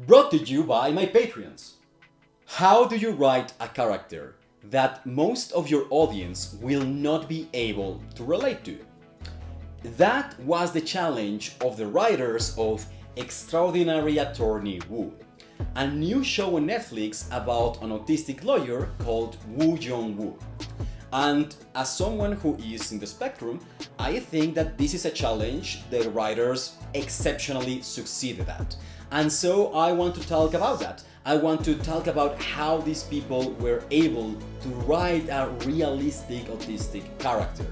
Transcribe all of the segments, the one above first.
Brought to you by my Patreons. How do you write a character that most of your audience will not be able to relate to? That was the challenge of the writers of Extraordinary Attorney Woo, a new show on Netflix about an autistic lawyer called Woo Jun-ho. And as someone who is in the spectrum, I think that this is a challenge the writers exceptionally succeeded at. And so I want to talk about that. I want to talk about how these people were able to write a realistic autistic character.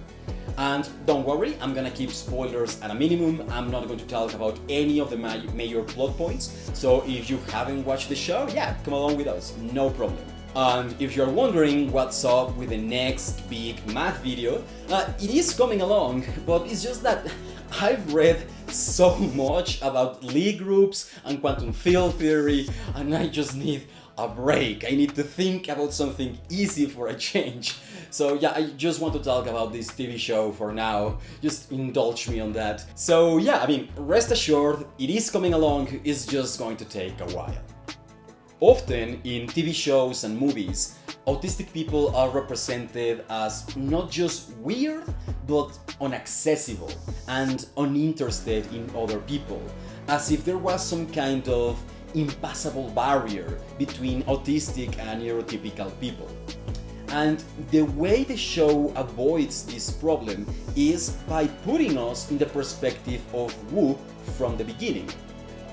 And don't worry, I'm gonna keep spoilers at a minimum. I'm not going to talk about any of the major plot points. So if you haven't watched the show, yeah, come along with us, no problem. And if you're wondering what's up with the next big math video, it is coming along, but it's just that I've read so much about Lie groups and quantum field theory, and I just need a break. I need to think about something easy for a change. So yeah, I just want to talk about this TV show for now. Just indulge me on that. So yeah, I mean, rest assured, it is coming along, it's just going to take a while. Often in TV shows and movies, autistic people are represented as not just weird, but unaccessible and uninterested in other people, as if there was some kind of impassable barrier between autistic and neurotypical people. And the way the show avoids this problem is by putting us in the perspective of Woo from the beginning.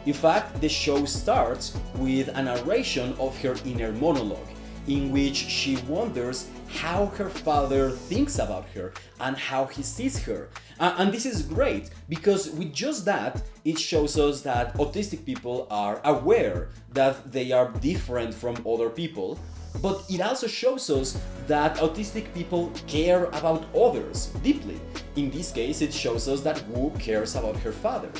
In fact, the show starts with a narration of her inner monologue, in which she wonders how her father thinks about her and how he sees her. And this is great, because with just that, it shows us that autistic people are aware that they are different from other people, but it also shows us that autistic people care about others deeply. In this case, it shows us that Woo cares about her father.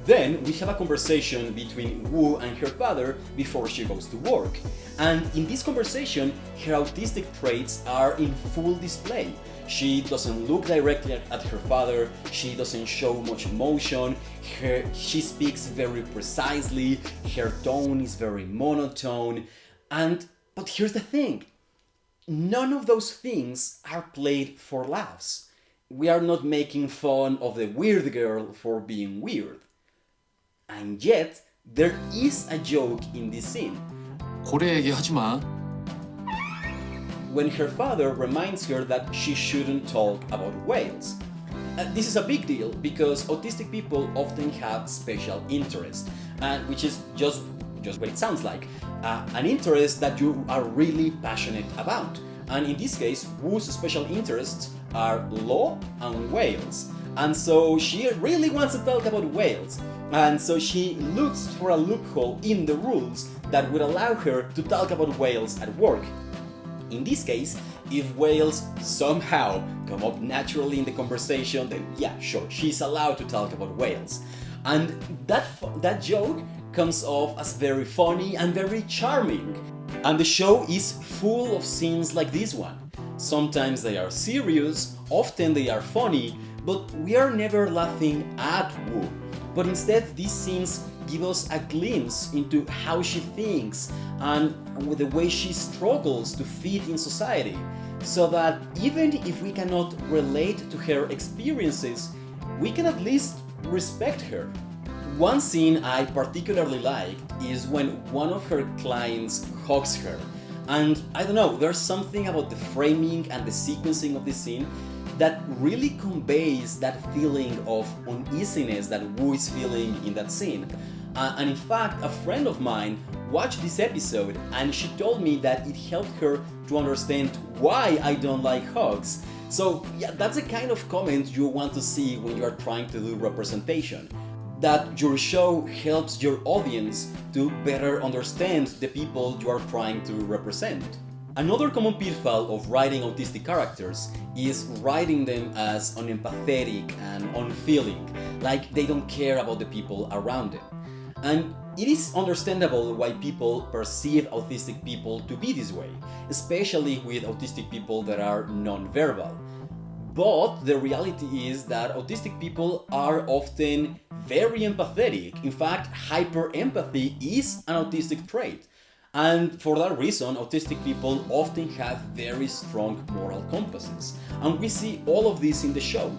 Then we have a conversation between Woo and her father before she goes to work. And in this conversation, her autistic traits are in full display. She doesn't look directly at her father, she doesn't show much emotion, she speaks very precisely, her tone is very monotone. But here's the thing, none of those things are played for laughs. We are not making fun of the weird girl for being weird. And yet, there is a joke in this scene. 고래 얘기하지 마. When her father reminds her that she shouldn't talk about whales. This is a big deal because autistic people often have special interest, which is just what it sounds like, an interest that you are really passionate about. And in this case, Woo's special interests are law and whales. And so she really wants to talk about whales. And so she looks for a loophole in the rules that would allow her to talk about whales at work. In this case, if whales somehow come up naturally in the conversation, then yeah, sure, she's allowed to talk about whales. And that joke comes off as very funny and very charming. And the show is full of scenes like this one. Sometimes they are serious, often they are funny, but we are never laughing at Woo. But instead, these scenes give us a glimpse into how she thinks and with the way she struggles to fit in society, so that even if we cannot relate to her experiences, we can at least respect her. One scene I particularly liked is when one of her clients hugs her. And I don't know, there's something about the framing and the sequencing of this scene that really conveys that feeling of uneasiness that Woo is feeling in that scene. And in fact, a friend of mine watched this episode and she told me that it helped her to understand why I don't like hugs. So yeah, that's the kind of comment you want to see when you are trying to do representation. That your show helps your audience to better understand the people you are trying to represent. Another common pitfall of writing autistic characters is writing them as unempathetic and unfeeling, like they don't care about the people around them. And it is understandable why people perceive autistic people to be this way, especially with autistic people that are non-verbal. But the reality is that autistic people are often very empathetic. In fact, hyper-empathy is an autistic trait. And for that reason, autistic people often have very strong moral compasses. And we see all of this in the show.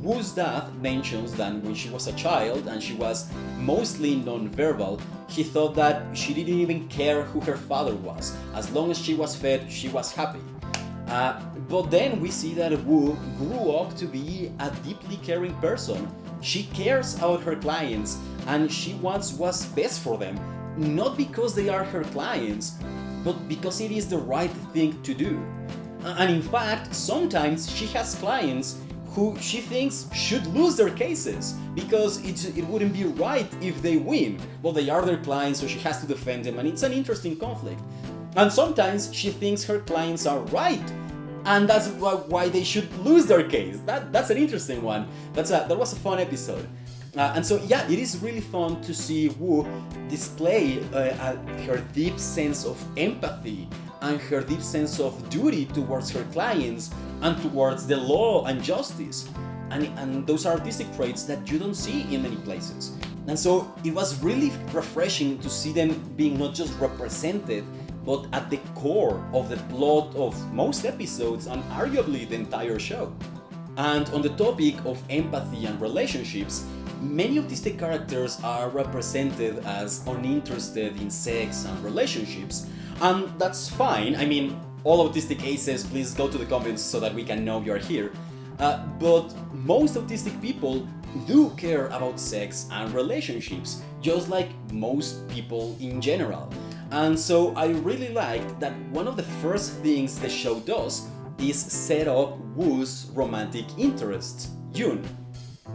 Woo's dad mentions that when she was a child and she was mostly non-verbal, he thought that she didn't even care who her father was. As long as she was fed, she was happy. But then we see that Woo grew up to be a deeply caring person. She cares about her clients and she wants what's best for them, not because they are her clients, but because it is the right thing to do. And in fact, sometimes she has clients who she thinks should lose their cases because it wouldn't be right if they win. Well, they are their clients, so she has to defend them, and it's an interesting conflict. And sometimes she thinks her clients are right, and that's why they should lose their case. That's an interesting one. That was a fun episode. And so yeah, it is really fun to see Woo display her deep sense of empathy and her deep sense of duty towards her clients and towards the law and justice. And those are artistic traits that you don't see in many places. And so it was really refreshing to see them being not just represented, but at the core of the plot of most episodes and arguably the entire show. And on the topic of empathy and relationships, many autistic characters are represented as uninterested in sex and relationships, and that's fine. I mean, all autistic cases, please go to the comments so that we can know you're here. But most autistic people do care about sex and relationships, just like most people in general. And so I really liked that one of the first things the show does is set up Woo's romantic interest, Jun.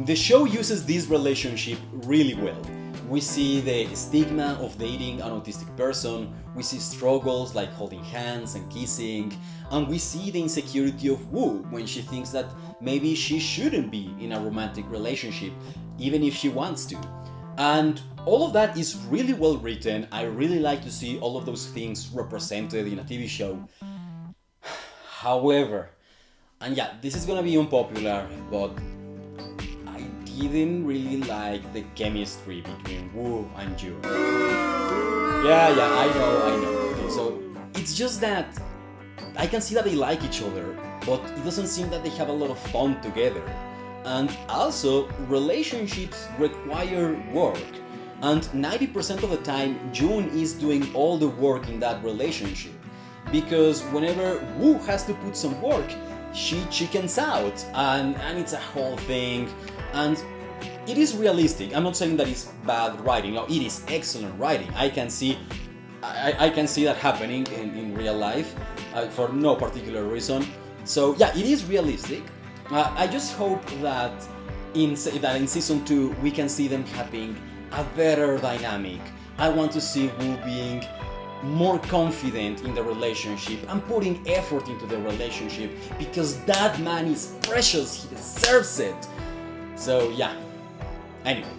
The show uses this relationship really well. We see the stigma of dating an autistic person, we see struggles like holding hands and kissing, and we see the insecurity of Woo when she thinks that maybe she shouldn't be in a romantic relationship, even if she wants to. And all of that is really well written. I really like to see all of those things represented in a TV show. However, and yeah, this is gonna be unpopular, but I didn't really like the chemistry between Woo and Jun. Yeah, I know. Okay, so it's just that I can see that they like each other, but it doesn't seem that they have a lot of fun together. And also, relationships require work, and 90% of the time, Jun is doing all the work in that relationship. Because whenever Woo has to put some work, she chickens out, and it's a whole thing. And it is realistic. I'm not saying that it's bad writing. No, it is excellent writing. I can see that happening in real life for no particular reason. So yeah, it is realistic. I just hope that in season 2 we can see them having a better dynamic. I want to see Woo being more confident in the relationship and putting effort into the relationship, because that man is precious, he deserves it. So yeah. Anyway,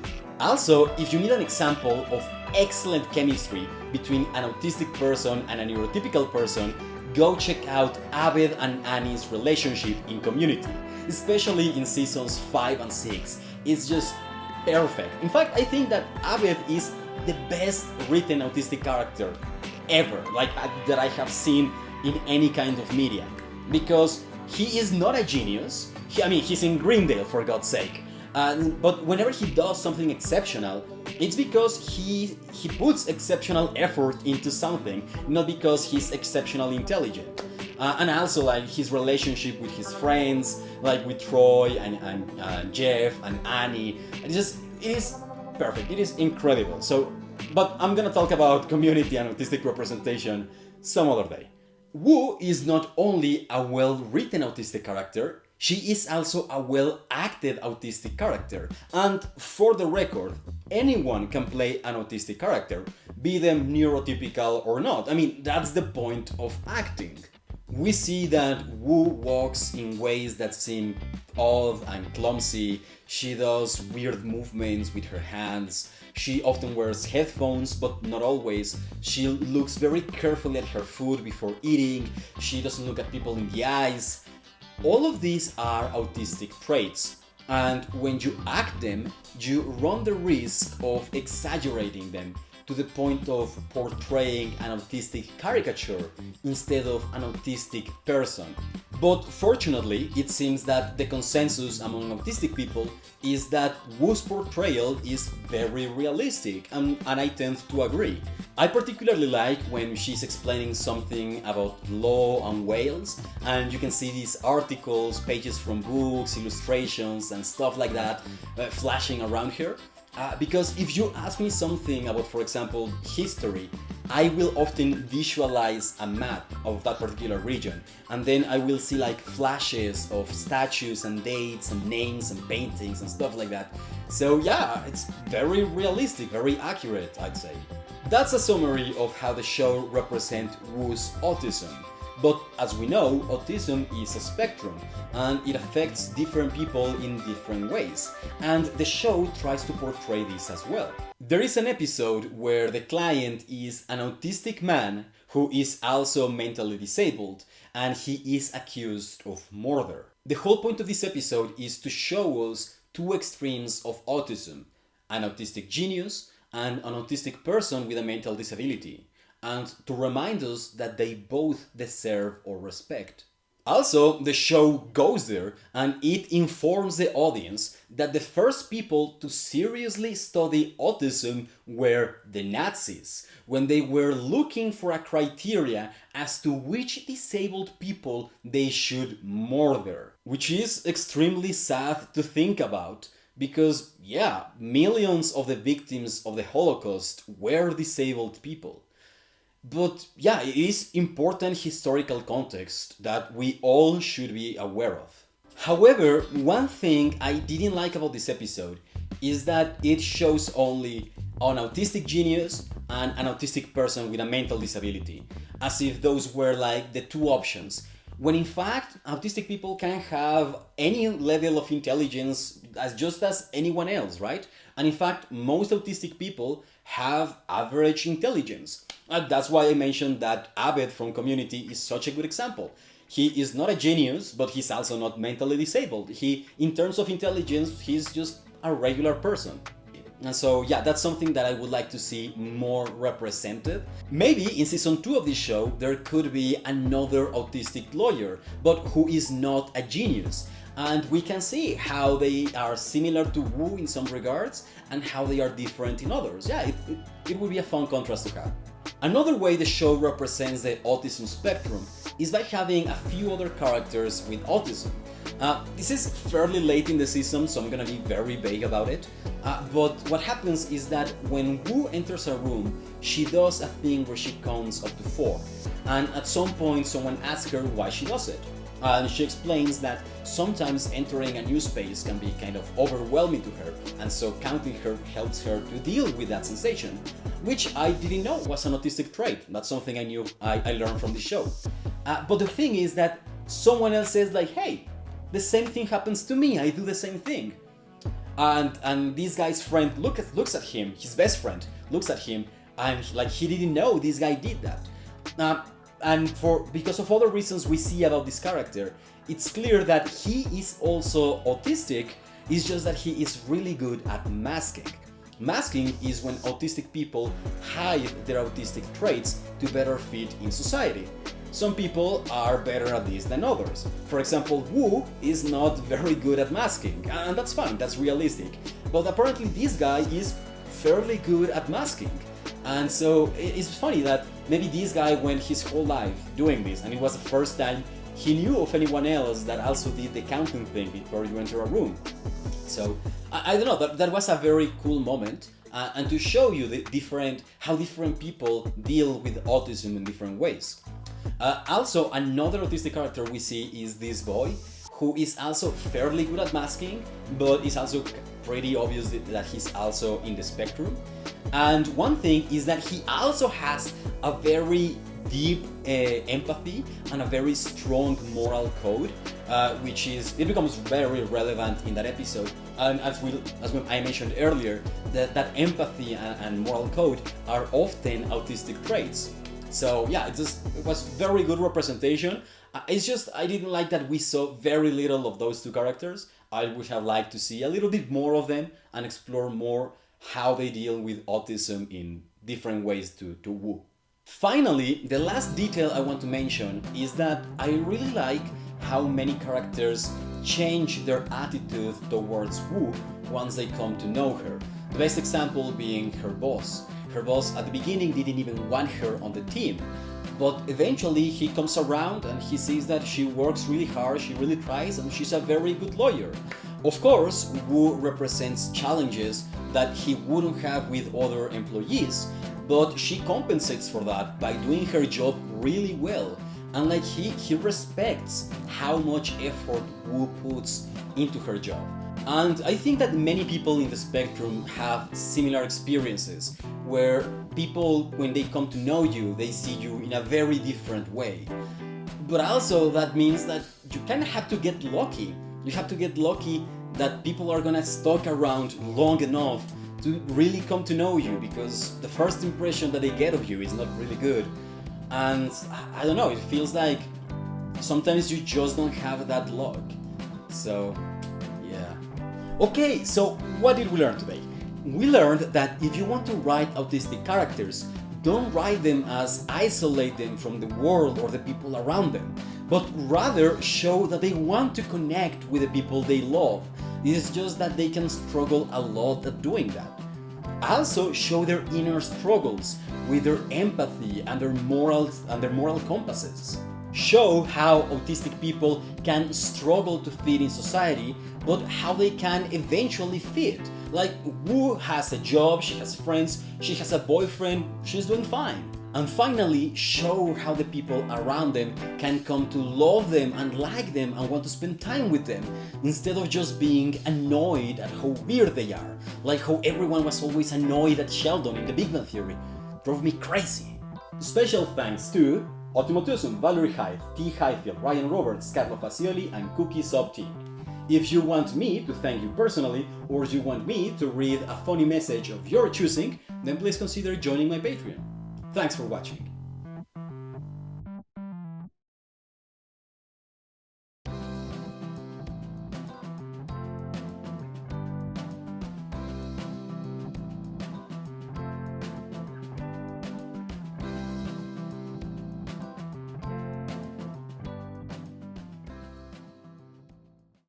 also, if you need an example of excellent chemistry between an autistic person and a neurotypical person, go check out Abed and Annie's relationship in Community, especially in seasons 5 and 6. It's just perfect. In fact, I think that Abed is the best written autistic character ever, that I have seen in any kind of media, because he is not a genius. He's in Greendale, for God's sake. But whenever he does something exceptional, it's because he puts exceptional effort into something, not because he's exceptionally intelligent. And also like his relationship with his friends, like with Troy and Jeff and Annie. It is perfect. It is incredible. So, but I'm gonna talk about Community and autistic representation some other day. Woo is not only a well-written autistic character, she is also a well-acted autistic character. And for the record, anyone can play an autistic character, be them neurotypical or not. That's the point of acting. We see that Woo walks in ways that seem odd and clumsy. She does weird movements with her hands. She often wears headphones, but not always. She looks very carefully at her food before eating. She doesn't look at people in the eyes. All of these are autistic traits, and when you act them, you run the risk of exaggerating them to the point of portraying an autistic caricature instead of an autistic person. But fortunately, it seems that the consensus among autistic people is that Wu's portrayal is very realistic, and I tend to agree. I particularly like when she's explaining something about law and Wales, and you can see these articles, pages from books, illustrations, and stuff like that flashing around her. Because if you ask me something about, for example, history, I will often visualize a map of that particular region, and then I will see like flashes of statues and dates and names and paintings and stuff like that. So yeah, it's very realistic, very accurate, I'd say. That's a summary of how the show represents Wu's autism. But as we know, autism is a spectrum, and it affects different people in different ways, and the show tries to portray this as well. There is an episode where the client is an autistic man who is also mentally disabled, and he is accused of murder. The whole point of this episode is to show us two extremes of autism: an autistic genius and an autistic person with a mental disability, and to remind us that they both deserve our respect. Also, the show goes there and it informs the audience that the first people to seriously study autism were the Nazis, when they were looking for a criteria as to which disabled people they should murder. Which is extremely sad to think about, because yeah, millions of the victims of the Holocaust were disabled people. But yeah, it is important historical context that we all should be aware of. However, one thing I didn't like about this episode is that it shows only an autistic genius and an autistic person with a mental disability, as if those were like the two options, when in fact autistic people can have any level of intelligence just as anyone else, right? And in fact, most autistic people have average intelligence. That's why I mentioned that Abed from Community is such a good example. He is not a genius, but he's also not mentally disabled. In terms of intelligence, he's just a regular person. And so yeah, that's something that I would like to see more represented. Maybe in season 2 of this show, there could be another autistic lawyer, but who is not a genius. And we can see how they are similar to Wu in some regards and how they are different in others. Yeah, it would be a fun contrast to have. Another way the show represents the autism spectrum is by having a few other characters with autism. This is fairly late in the season, so I'm gonna be very vague about it. But what happens is that when Wu enters a room, she does a thing where she counts up to 4. And at some point, someone asks her why she does it. And she explains that sometimes entering a new space can be kind of overwhelming to her, and so counting her helps her to deal with that sensation, which I didn't know was an autistic trait. That's something I learned from the show. But the thing is that someone else says like, hey, the same thing happens to me, I do the same thing. And this guy's friend looks at him, his best friend looks at him, and like he didn't know this guy did that. And because of other reasons we see about this character, it's clear that he is also autistic, it's just that he is really good at masking. Masking is when autistic people hide their autistic traits to better fit in society. Some people are better at this than others. For example, Wu is not very good at masking, and that's fine, that's realistic. But apparently this guy is fairly good at masking. And so it's funny that maybe this guy went his whole life doing this, and it was the first time he knew of anyone else that also did the counting thing before you enter a room. So I don't know, that was a very cool moment, and to show you how different people deal with autism in different ways. Also, another autistic character we see is this boy, who is also fairly good at masking, but it's also pretty obvious that he's also in the spectrum. And one thing is that he also has a very deep empathy and a very strong moral code, it becomes very relevant in that episode. And as I mentioned earlier, that empathy and moral code are often autistic traits. So yeah, it was very good representation. It's just I didn't like that we saw very little of those two characters. I would have liked to see a little bit more of them and explore more how they deal with autism in different ways to Wu. Finally, the last detail I want to mention is that I really like how many characters change their attitude towards Wu once they come to know her. The best example being her boss. Her boss at the beginning didn't even want her on the team, but eventually he comes around and he sees that she works really hard, she really tries, and she's a very good lawyer. Of course, Wu represents challenges that he wouldn't have with other employees, but she compensates for that by doing her job really well. And like he respects how much effort Wu puts into her job. And I think that many people in the spectrum have similar experiences, where people, when they come to know you, they see you in a very different way. But also that means that you kind of have to get lucky. You have to get lucky that people are gonna stick around long enough to really come to know you, because the first impression that they get of you is not really good. And I don't know, it feels like sometimes you just don't have that luck. So, yeah. Okay, so what did we learn today? We learned that if you want to write autistic characters, don't write them as isolate them from the world or the people around them, but rather show that they want to connect with the people they love. It's just that they can struggle a lot at doing that. Also show their inner struggles with their empathy and their moral compasses. Show how autistic people can struggle to fit in society, but how they can eventually fit. Like Wu has a job, she has friends, she has a boyfriend, she's doing fine. And finally, show how the people around them can come to love them and like them and want to spend time with them, instead of just being annoyed at how weird they are, like how everyone was always annoyed at Sheldon in The Big Bang Theory. Drove me crazy. Special thanks to Ottimo Tusum, Valerie Hyde, T. Highfield, Ryan Roberts, Carlo Facioli, and Cookie Sub Team. If you want me to thank you personally, or you want me to read a funny message of your choosing, then please consider joining my Patreon. Thanks for watching.